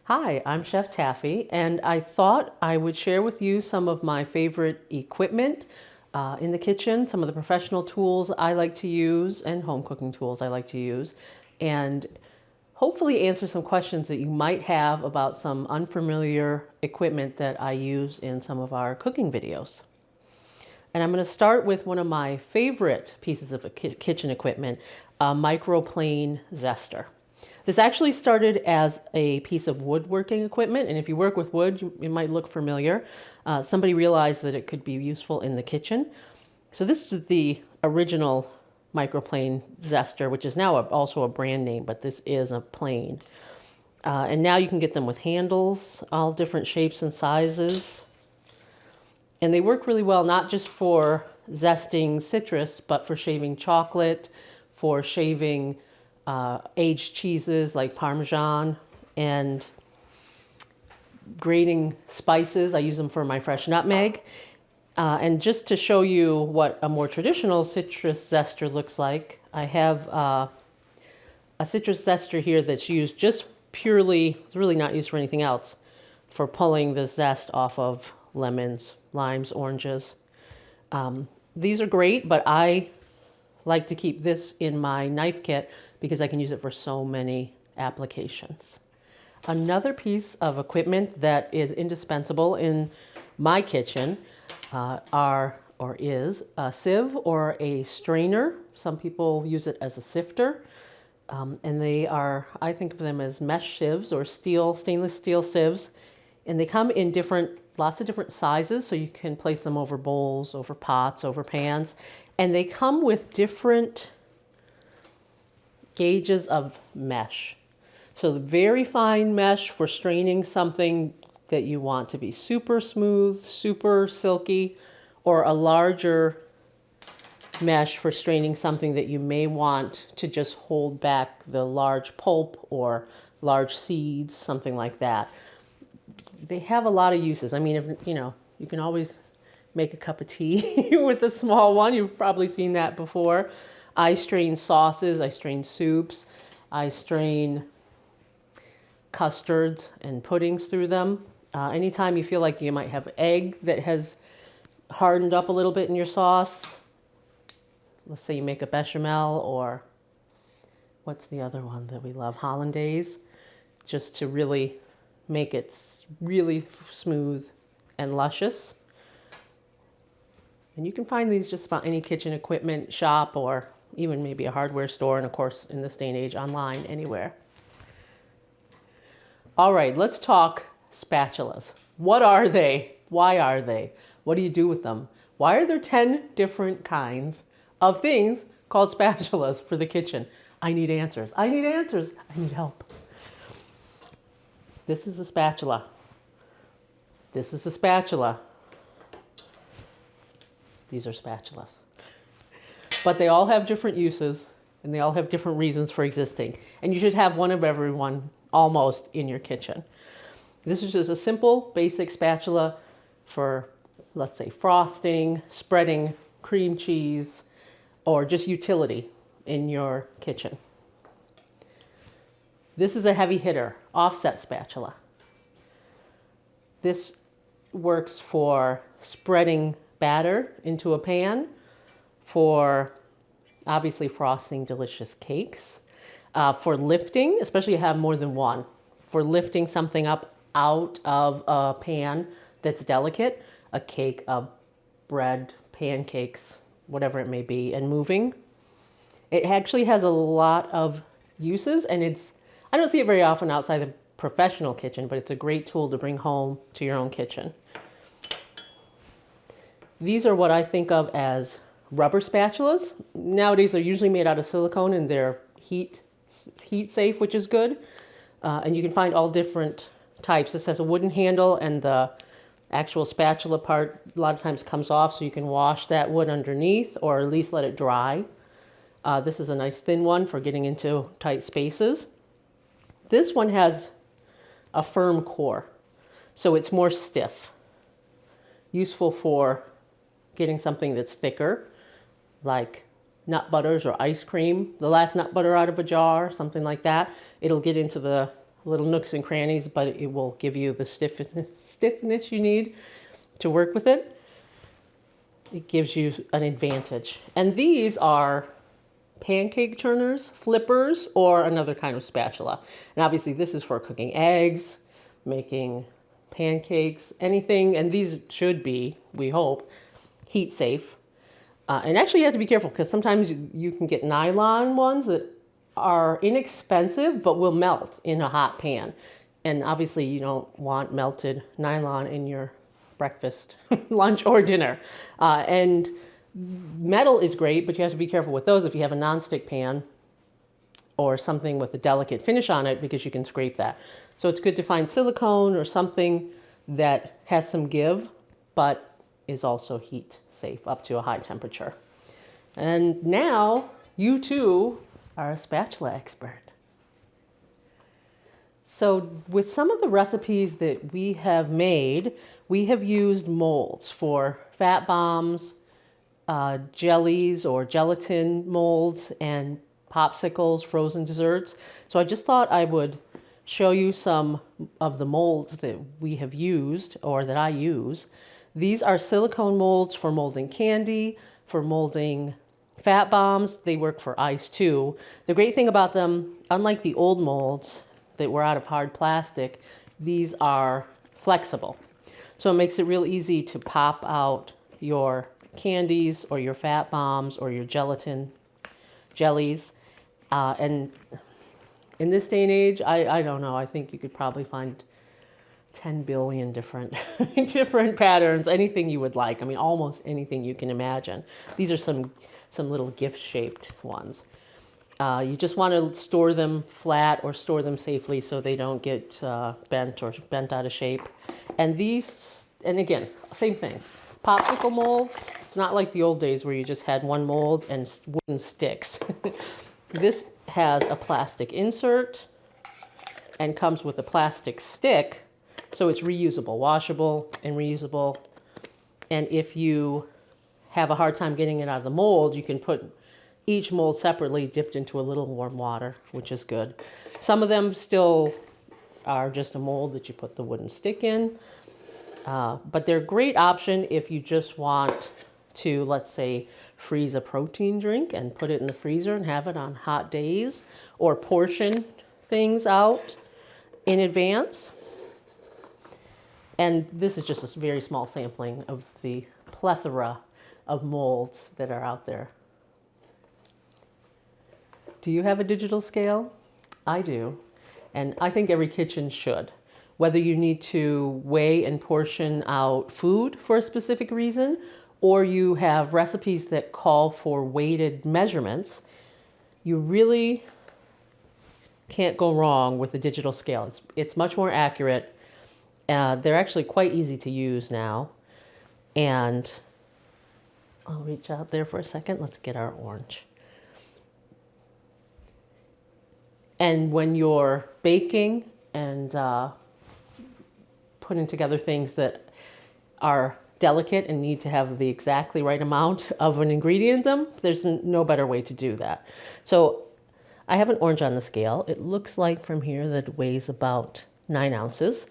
Hi, I'm Chef Taffy, and I thought I would share with you some of my favorite equipment in the kitchen, some of the professional tools I like to use, and home cooking tools I like to use, and hopefully answer some questions that you might have about some unfamiliar equipment that I use in some of our cooking videos. And I'm going to start with one of my favorite pieces of kitchen equipment, a Microplane Zester. This actually started as a piece of woodworking equipment, and if you work with wood, it might look familiar. Somebody realized that it could be useful in the kitchen. So this is the original Microplane Zester, which is now also a brand name, but this is a plane. And now you can get them with handles, all different shapes and sizes. And they work really well, not just for zesting citrus, but for shaving chocolate, for shaving aged cheeses like Parmesan, and grating spices. I use them for my fresh nutmeg. And just to show you what a more traditional citrus zester looks like, I have a citrus zester here that's used just purely, it's really not used for anything else, for pulling the zest off of lemons, limes, oranges. These are great, but I like to keep this in my knife kit because I can use it for so many applications. Another piece of equipment that is indispensable in my kitchen is a sieve or a strainer. Some people use it as a sifter. And they are, I think of them as mesh sieves or stainless steel sieves. And they come in lots of different sizes, so you can place them over bowls, over pots, over pans. And they come with different gauges of mesh. So the very fine mesh for straining something that you want to be super smooth, super silky, or a larger mesh for straining something that you may want to just hold back the large pulp or large seeds, something like that. They have a lot of uses. I mean, you can always make a cup of tea with a small one. You've probably seen that before. I strain sauces, I strain soups, I strain custards and puddings through them. Anytime you feel like you might have egg that has hardened up a little bit in your sauce, let's say you make a bechamel, or what's the other one that we love, hollandaise, just to really make it really smooth and luscious. And you can find these just about any kitchen equipment shop or even maybe a hardware store, and of course in this day and age online, anywhere. All right, let's talk spatulas. What are they? Why are they? What do you do with them? Why are there 10 different kinds of things called spatulas for the kitchen? I need answers. I need answers. I need help. This is a spatula. This is a spatula. These are spatulas. But they all have different uses, and they all have different reasons for existing. And you should have one of every one almost in your kitchen. This is just a simple, basic spatula for, let's say, frosting, spreading cream cheese, or just utility in your kitchen. This is a heavy hitter, offset spatula. This works for spreading batter into a pan, for obviously frosting delicious cakes, for lifting, especially if you have more than one, for lifting something up out of a pan that's delicate, a cake, a bread, pancakes, whatever it may be, and moving. It actually has a lot of uses, and I don't see it very often outside the professional kitchen, but it's a great tool to bring home to your own kitchen. These are what I think of as rubber spatulas. Nowadays they're usually made out of silicone, and they're heat safe, which is good. And you can find all different types. This has a wooden handle, and the actual spatula part a lot of times comes off, so you can wash that wood underneath or at least let it dry. This is a nice thin one for getting into tight spaces. This one has a firm core, so it's more stiff. Useful for getting something that's thicker, like nut butters or ice cream. The last nut butter out of a jar, something like that. It'll get into the little nooks and crannies, but it will give you the stiffness you need to work with it. It gives you an advantage. And these are pancake turners, flippers, or another kind of spatula. And obviously this is for cooking eggs, making pancakes, anything. And these should be, we hope, heat safe. And actually you have to be careful because sometimes you can get nylon ones that are inexpensive but will melt in a hot pan. And obviously you don't want melted nylon in your breakfast, lunch, or dinner. And metal is great, but you have to be careful with those if you have a nonstick pan or something with a delicate finish on it, because you can scrape that. So it's good to find silicone or something that has some give, but is also heat safe up to a high temperature. And now you too are a spatula expert. So with some of the recipes that we have made, we have used molds for fat bombs, jellies or gelatin molds, and popsicles, frozen desserts. So I just thought I would show you some of the molds that we have used, or that I use. These are silicone molds for molding candy, for molding fat bombs. They work for ice too. The great thing about them, unlike the old molds that were out of hard plastic, these are flexible. So it makes it real easy to pop out your candies or your fat bombs or your gelatin jellies. And in this day and age, I don't know, I think you could probably find 10 billion different patterns, anything you would like. I mean, almost anything you can imagine. These are some little gift-shaped ones. You just want to store them flat or store them safely so they don't get bent out of shape. And these, and again, same thing. Popsicle molds, it's not like the old days where you just had one mold and wooden sticks. This has a plastic insert and comes with a plastic stick, so it's reusable, washable and reusable. And if you have a hard time getting it out of the mold, you can put each mold separately dipped into a little warm water, which is good. Some of them still are just a mold that you put the wooden stick in. But they're a great option if you just want to, let's say, freeze a protein drink and put it in the freezer and have it on hot days, or portion things out in advance. And this is just a very small sampling of the plethora of molds that are out there. Do you have a digital scale? I do. And I think every kitchen should. Whether you need to weigh and portion out food for a specific reason, or you have recipes that call for weighted measurements, you really can't go wrong with a digital scale. It's much more accurate. They're actually quite easy to use now. And I'll reach out there for a second. Let's get our orange. And when you're baking and putting together things that are delicate and need to have the exactly right amount of an ingredient in them, there's no better way to do that. So I have an orange on the scale. It looks like from here that it weighs about 9 ounces.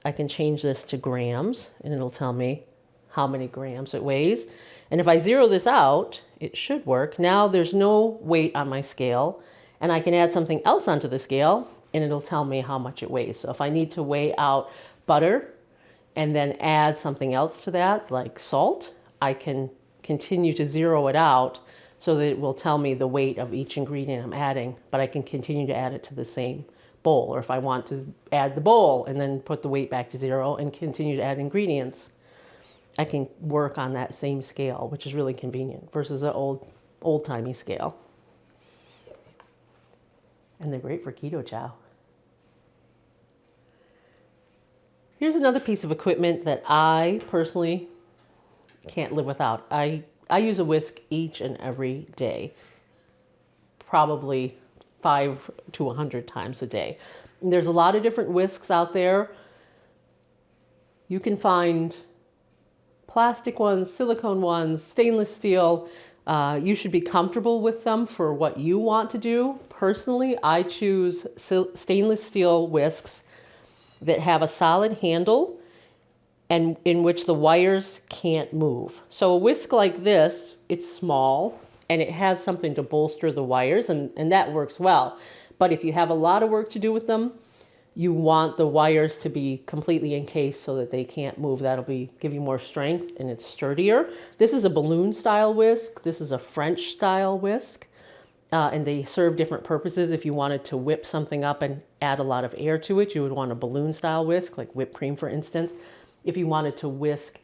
I can change this to grams and it'll tell me how many grams it weighs. And if I zero this out, it should work. Now there's no weight on my scale, and I can add something else onto the scale and it'll tell me how much it weighs. So if I need to weigh out butter and then add something else to that, like salt, I can continue to zero it out so that it will tell me the weight of each ingredient I'm adding, but I can continue to add it to the same bowl. Or if I want to add the bowl and then put the weight back to 0 and continue to add ingredients, I can work on that same scale, which is really convenient versus an old-timey scale. And they're great for Keto Chow. Here's another piece of equipment that I personally can't live without. I use a whisk each and every day, probably 5 to 100 times a day. And there's a lot of different whisks out there. You can find plastic ones, silicone ones, stainless steel. You should be comfortable with them for what you want to do. personally, I choose stainless steel whisks that have a solid handle and in which the wires can't move. So a whisk like this, it's small and it has something to bolster the wires, and that works well. But if you have a lot of work to do with them, you want the wires to be completely encased so that they can't move. That'll give you more strength and it's sturdier. This is a balloon style whisk. This is a French style whisk. And they serve different purposes. If you wanted to whip something up and add a lot of air to it, you would want a balloon style whisk, like whipped cream, for instance. If you wanted to whisk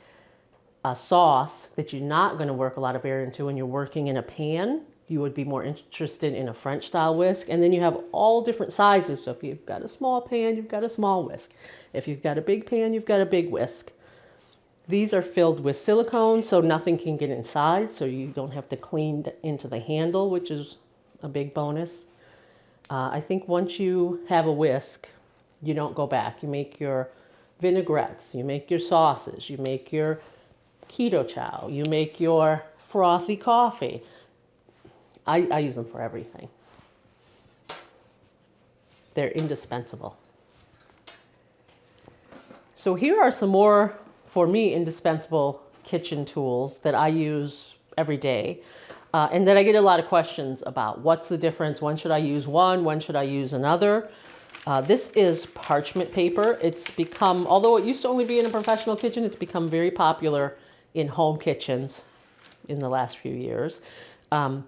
a sauce that you're not going to work a lot of air into and you're working in a pan, you would be more interested in a French style whisk. And then you have all different sizes. So if you've got a small pan, you've got a small whisk. If you've got a big pan, you've got a big whisk. These are filled with silicone, so nothing can get inside, so you don't have to clean into the handle, which is a big bonus. I think once you have a whisk, you don't go back. You make your vinaigrettes, you make your sauces, you make your Keto Chow, you make your frothy coffee. I use them for everything. They're indispensable. So here are some more, for me, indispensable kitchen tools that I use every day. And that I get a lot of questions about. What's the difference? When should I use one? When should I use another? This is parchment paper. It's become, although it used to only be in a professional kitchen, it's become very popular in home kitchens in the last few years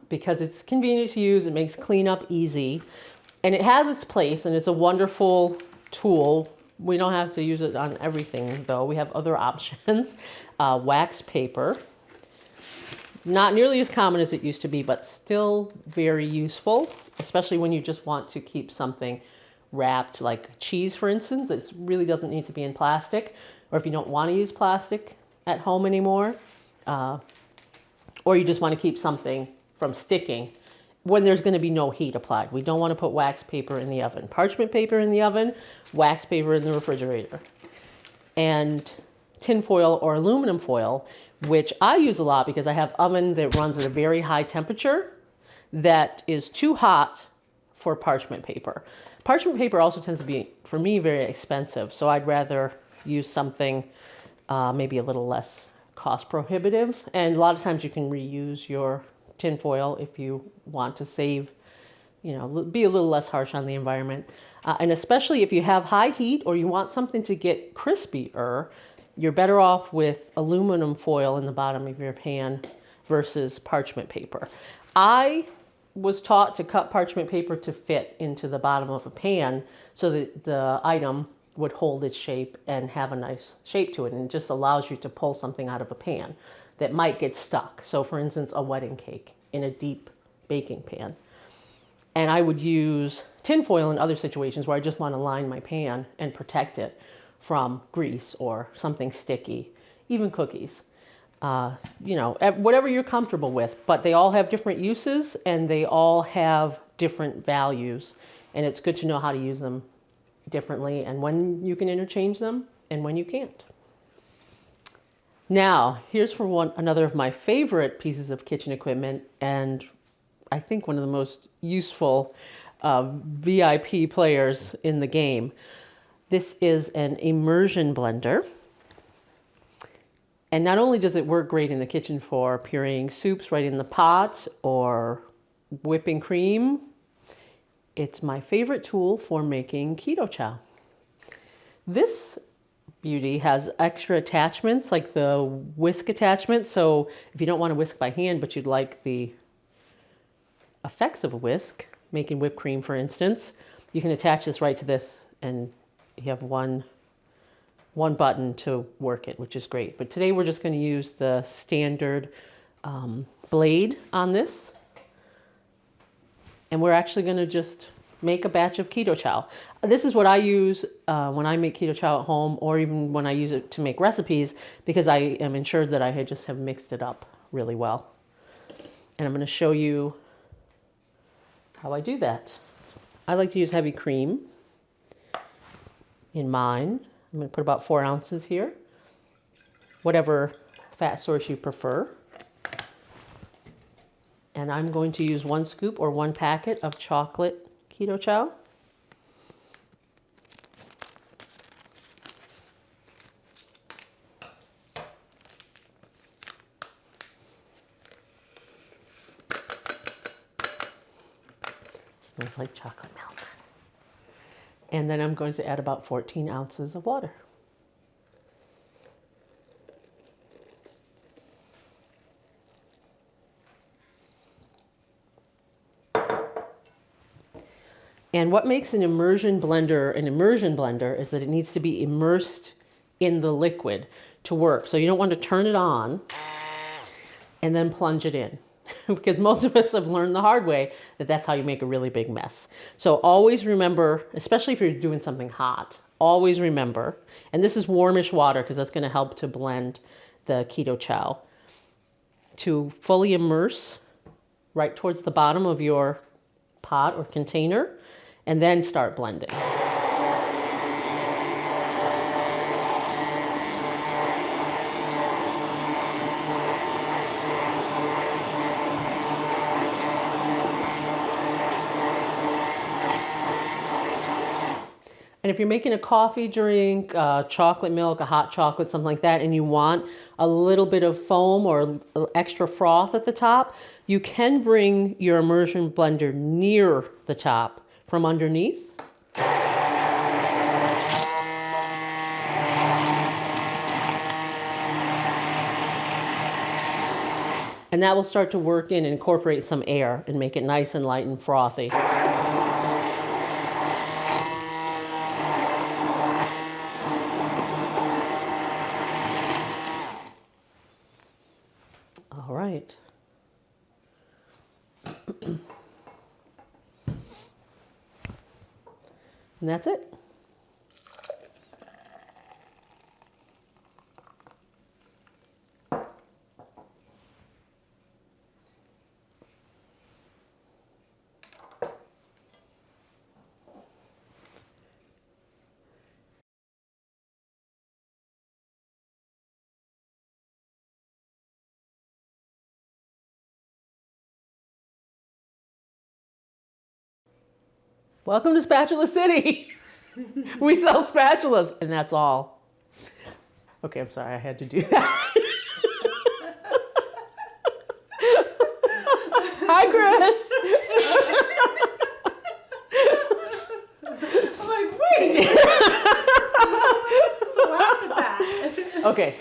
because it's convenient to use. It makes cleanup easy. And it has its place, and it's a wonderful tool. We don't have to use it on everything, though. We have other options. Wax paper. Not nearly as common as it used to be, but still very useful, especially when you just want to keep something wrapped, like cheese, for instance, that really doesn't need to be in plastic, or if you don't want to use plastic at home anymore, or you just want to keep something from sticking when there's going to be no heat applied. We don't want to put wax paper in the oven. Parchment paper in the oven, wax paper in the refrigerator. And tin foil or aluminum foil, which I use a lot because I have oven that runs at a very high temperature that is too hot for parchment paper. Parchment paper also tends to be, for me, very expensive. So I'd rather use something maybe a little less cost prohibitive. And a lot of times you can reuse your tin foil if you want to save, you know, be a little less harsh on the environment. And especially if you have high heat or you want something to get crispier, you're better off with aluminum foil in the bottom of your pan versus parchment paper. I was taught to cut parchment paper to fit into the bottom of a pan so that the item would hold its shape and have a nice shape to it. And it just allows you to pull something out of a pan that might get stuck. So for instance, a wedding cake in a deep baking pan. And I would use tin foil in other situations where I just want to line my pan and protect it from grease or something sticky, even cookies. You know, whatever you're comfortable with, but they all have different uses and they all have different values. And it's good to know how to use them differently and when you can interchange them and when you can't. Now, here's for another of my favorite pieces of kitchen equipment, and I think one of the most useful VIP players in the game. This is an Immersion Blender. And not only does it work great in the kitchen for pureeing soups right in the pot or whipping cream, it's my favorite tool for making Keto Chow. This beauty has extra attachments like the whisk attachment. So if you don't want to whisk by hand, but you'd like the effects of a whisk, making whipped cream, for instance, you can attach this right to this and you have one button to work it, which is great. But today we're just going to use the standard blade on this. And we're actually going to just make a batch of Keto Chow. This is what I use when I make Keto Chow at home, or even when I use it to make recipes, because I am ensured that I just have mixed it up really well. And I'm going to show you how I do that. I like to use heavy cream in mine. I'm going to put about 4 ounces here, whatever fat source you prefer. And And I'm going to use 1 scoop or 1 packet of chocolate Keto Chow. Smells like chocolate milk. And then I'm going to add about 14 ounces of water. And what makes an immersion blender is that it needs to be immersed in the liquid to work. So you don't want to turn it on and then plunge it in. Because most of us have learned the hard way that that's how you make a really big mess. So always remember, especially if you're doing something hot, always remember, and this is warmish water because that's going to help to blend the Keto Chow, to fully immerse right towards the bottom of your pot or container, and then start blending. And if you're making a coffee drink, chocolate milk, a hot chocolate, something like that, and you want a little bit of foam or extra froth at the top, you can bring your immersion blender near the top from underneath. And that will start to work in and incorporate some air and make it nice and light and frothy. All right. And that's it. Welcome to Spatula City. We sell spatulas, and that's all. Okay, I'm sorry, I had to do that. Hi, Chris. I'm like, wait. I'm supposed to laugh at that. Okay,